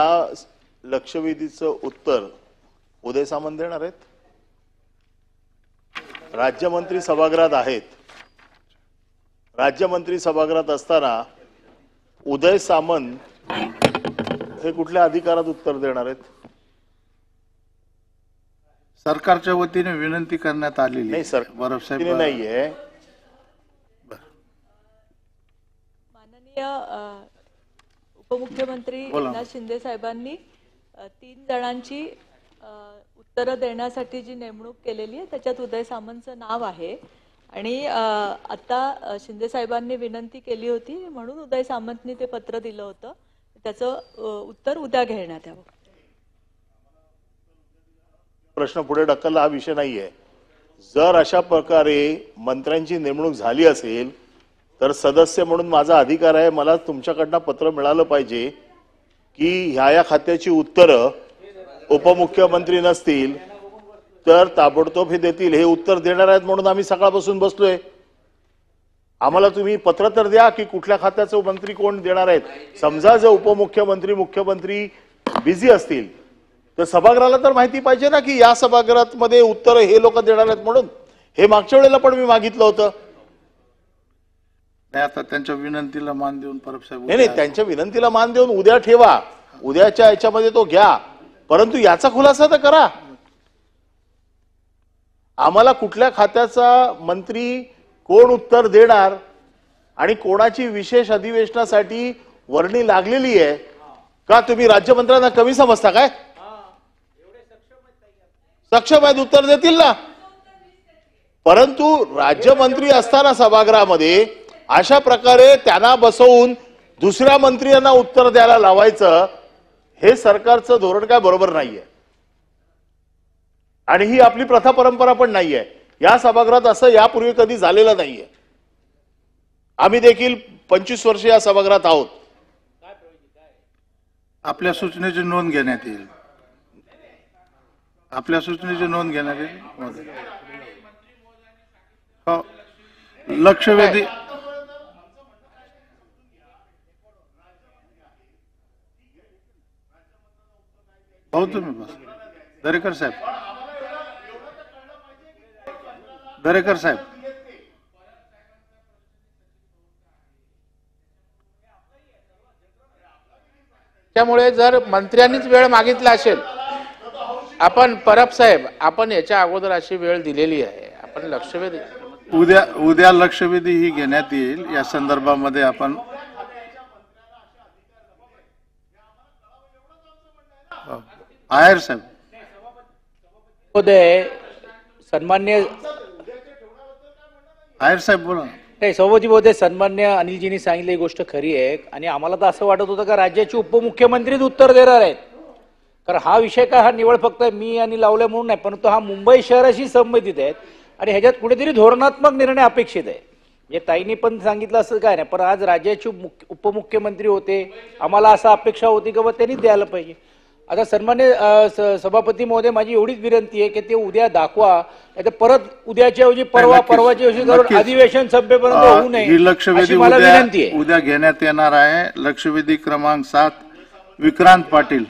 या लक्षवेधीचं उत्तर उदय सामंत देणार आहेत. राज्यमंत्री सभागृहात आहेत. राज्यमंत्री सभागृहात असताना उदय सामंत हे कुठल्या अधिकारात उत्तर देणार आहेत? सरकारच्या वतीने विनंती करण्यात आलेली नाही सर, बरोबर साहेब नाहीये. माननीय उपमुख्यमंत्री एकनाथ शिंदे साहेबांनी 3 जणांची उत्तरं देण्यासाठी जी नेमणूक केलेली आहे त्याच्यात उदय सामंतचं नाव आहे आणि आता शिंदे साहेबांनी विनंती केली होती म्हणून उदय सामंतनी ते पत्र दिलं होतं. त्याचं उत्तर उद्या घेण्यात यावं. प्रश्न पुढे ढकलला हा विषय नाहीये. जर अशा प्रकारे मंत्र्यांची नेमणूक झाली असेल तर सदस्य म्हणून माझा अधिकार आहे, मला तुमच्याकडनं पत्र मिळालं पाहिजे की ह्या खात्याची उत्तरं उपमुख्यमंत्री नसतील तर ताबडतोब हे देतील. हे उत्तर देणार आहेत म्हणून आम्ही सकाळपासून बसलोय. आम्हाला तुम्ही पत्र तर द्या की कुठल्या खात्याचे मंत्री कोण देणार आहेत. समजा जर उपमुख्यमंत्री मुख्यमंत्री बिझी असतील तर सभागृहाला तर माहिती पाहिजे ना की या सभागृहात मध्ये उत्तर हे लोक देणार आहेत म्हणून. हे मागच्या वेळेला पण मी मागितलं होतं. आता त्यांच्या विनंतीला मान देऊन परब साहेब नाही, त्यांच्या विनंतीला मान देऊन उद्या ठेवा, उद्याच्या याच्यामध्ये तो घ्या, परंतु याचा खुलासा तर करा. आम्हाला कुठल्या खात्याचा मंत्री कोण उत्तर देणार आणि कोणाची विशेष अधिवेशनासाठी वर्णी लागलेली आहे का तुम्ही राज्यमंत्र्यांना कमी समजता काय? सक्षम आहेत, उत्तर देतील ना. परंतु राज्यमंत्री असताना सभागृहामध्ये अशा प्रकारे त्यांना बसवून दुसऱ्या मंत्र्यांना उत्तर द्यायला लावायचं हे सरकारचं धोरण काय बरोबर नाहीये आणि ही आपली प्रथा परंपरा पण नाहीये. या सभागृहात असं यापूर्वी कधी झालेलं नाहीये. आम्ही देखील 25 वर्ष या सभागृहात आहोत. आपल्या सूचनेची नोंद घेण्यात येईल. आपल्या सूचनेची नोंद घेण्यात येईल. हो, लक्षवेधी हो तुम्ही बस. दरेकर साहेब, दरेकर साहेब, त्यामुळे जर मंत्र्यांनीच वेळ मागितला असेल, आपण परब साहेब आपण याच्या अगोदर अशी वेळ दिलेली आहे, आपण लक्षवेधी उद्या लक्षवेधी ही घेण्यात येईल. या संदर्भामध्ये आपण आहेर साहेब महोदय सन्मान्य आहेर साहेब बोला. नाही सभापती महोदय, सन्मान्य अनिलजींनी सांगितली गोष्ट खरी आहे आणि आम्हाला तर असं वाटत होतं का राज्याचे उपमुख्यमंत्रीच उत्तर देणार आहेत. कारण हा विषय काय हा निवड फक्त मी आणि लावल्या म्हणून नाही, परंतु हा मुंबई शहराशी संबंधित आहेत आणि ह्याच्यात कुठेतरी धोरणात्मक निर्णय अपेक्षित आहे. म्हणजे ताईंनी पण सांगितलं असं काय नाही, पण आज राज्याचे उपमुख्यमंत्री होते, आम्हाला असं अपेक्षा होती की बाबा त्यांनी द्यायला पाहिजे. आता सन्मान्य सभापती महोदय, माझी एवढीच विनंती आहे की ते उद्या दाखवा, नाही तर परत उद्याच्या ऐवजी परवाच्या ऐवजी करून अधिवेशन संपेपर्यंत होऊ नये ही लक्षवेधी मला विनंती आहे. उद्या घेण्यात येणार आहे. लक्षवेधी क्रमांक 7 विक्रांत पाटील.